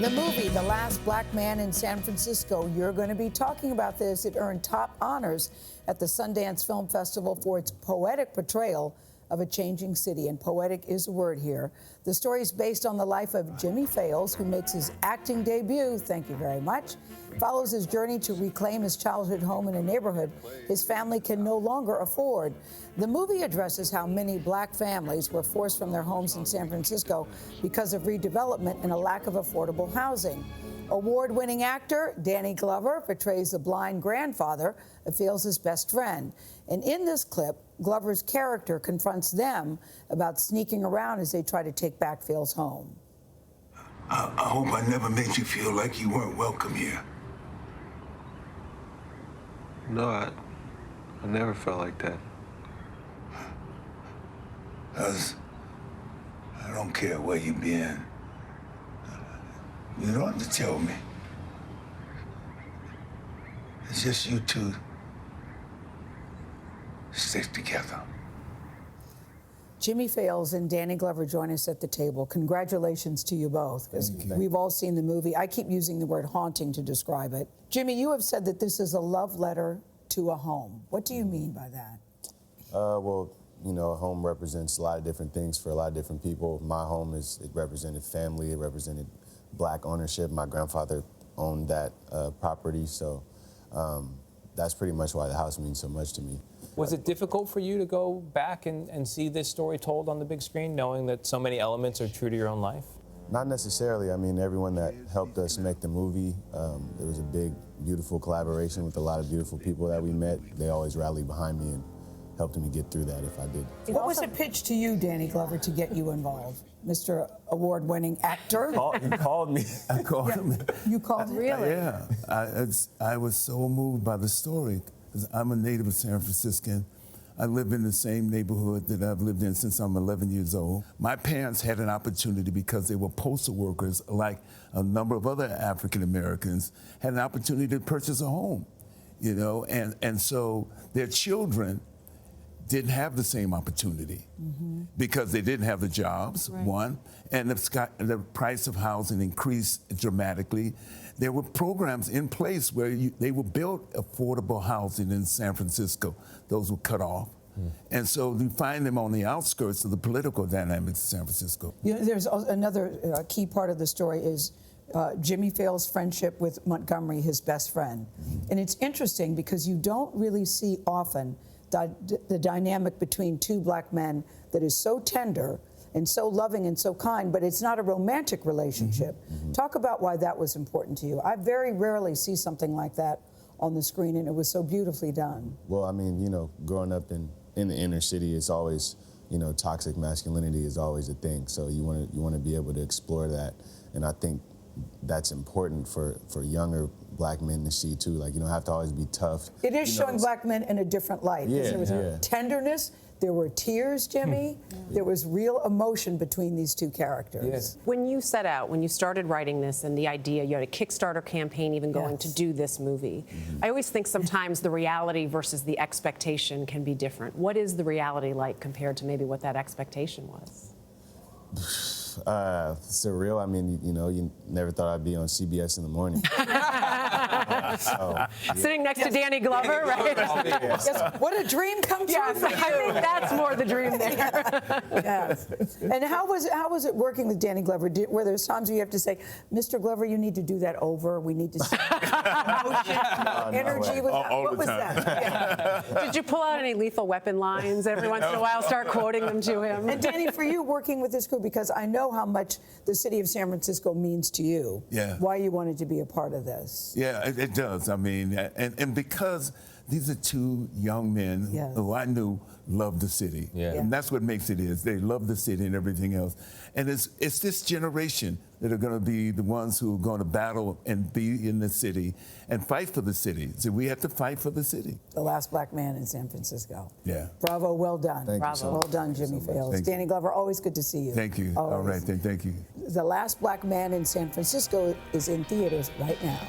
The movie, The Last Black Man in San Francisco, you're going to be talking about this. It earned top honors at the Sundance Film Festival for its poetic portrayal of a changing city, and poetic is a word here. The story is based on the life of Jimmie Fails, who makes his acting debut, thank you very much, follows his journey to reclaim his childhood home in a neighborhood his family can no longer afford. The movie addresses how many black families were forced from their homes in San Francisco because of redevelopment and a lack of affordable housing. Award-winning actor Danny Glover portrays the blind grandfather of Fails' best friend. And in this clip, Glover's character confronts them about sneaking around as they try to take back Fails' home. I hope I never made you feel like you weren't welcome here. No, I never felt like that. 'Cause I don't care where you been. You don't have to tell me. It's just you two stick together. Jimmie Fails and Danny Glover join us at the table. Congratulations to you both, because we've all seen the movie. I keep using the word haunting to describe it. Jimmie, you have said that this is a love letter to a home. What do you mean by that? Well, you know, a home represents a lot of different things for a lot of different people. My home it represented family, it represented black ownership. My grandfather owned that property, so that's pretty much why the house means so much to me. Was it difficult for you to go back and see this story told on the big screen, knowing that so many elements are true to your own life? Not necessarily. I mean, everyone that helped us make the movie, it was a big, beautiful collaboration with a lot of beautiful people that we met. They always rallied behind me and helped me get through that if I did. What was it pitched to you, Danny Glover, to get you involved? Mr. Award-winning actor? You called me. I called him. You called him? Really? Yeah. I was so moved by the story because I'm a native of San Franciscan. I live in the same neighborhood that I've lived in since I'm 11 years old. My parents had an opportunity because they were postal workers, like a number of other African Americans, had an opportunity to purchase a home, you know, and so their children didn't have the same opportunity because they didn't have the jobs, one, and the price of housing increased dramatically. There were programs in place where they would build affordable housing in San Francisco. Those were cut off. And so you find them on the outskirts of the political dynamics of San Francisco. You know, there's another key part of the story is Jimmie Fails' friendship with Montgomery, his best friend. And it's interesting because you don't really see often the dynamic between two black men that is so tender and so loving and so kind, but it's not a romantic relationship. Talk about why that was important to you. I very rarely see something like that on the screen, and it was so beautifully done. Well, I mean, you know, growing up in the inner city, it's always, you know, toxic masculinity is always a thing. So you want to be able to explore that, and I think that's important for younger black men to see too. Like, you don't have to always be tough. It is showing black men in a different light. There was tenderness, there were tears, Jimmie. There was real emotion between these two characters. When you set out, when you started writing this and the idea, you had a Kickstarter campaign even going to do this movie. I always think sometimes the reality versus the expectation can be different. What is the reality like compared to maybe what that expectation was? Surreal. I mean, you know, you never thought I'd be on CBS in the morning. Sitting next to Danny Glover, right? Yes. What a dream come true for you. I think that's more the dream there. Yes. And how was it working with Danny Glover? Were there times where you have to say, Mr. Glover, you need to do that over. We need to see emotion, energy. What was that? Did you pull out any Lethal Weapon lines every once in a while, start quoting them to him? And Danny, for you working with this group, because I know how much the city of San Francisco means to you, why you wanted to be a part of this. Yeah, it does. I mean, and because these are two young men who I knew loved the city. And that's what makes it is. They love the city and everything else. And it's this generation that are going to be the ones who are going to battle and be in the city and fight for the city. So we have to fight for the city. The Last Black Man in San Francisco. Yeah. Bravo, well done. Thank you so much. Well done, Jimmie Fails. Danny Glover, always good to see you. Thank you. Always. All right, thank you. The Last Black Man in San Francisco is in theaters right now.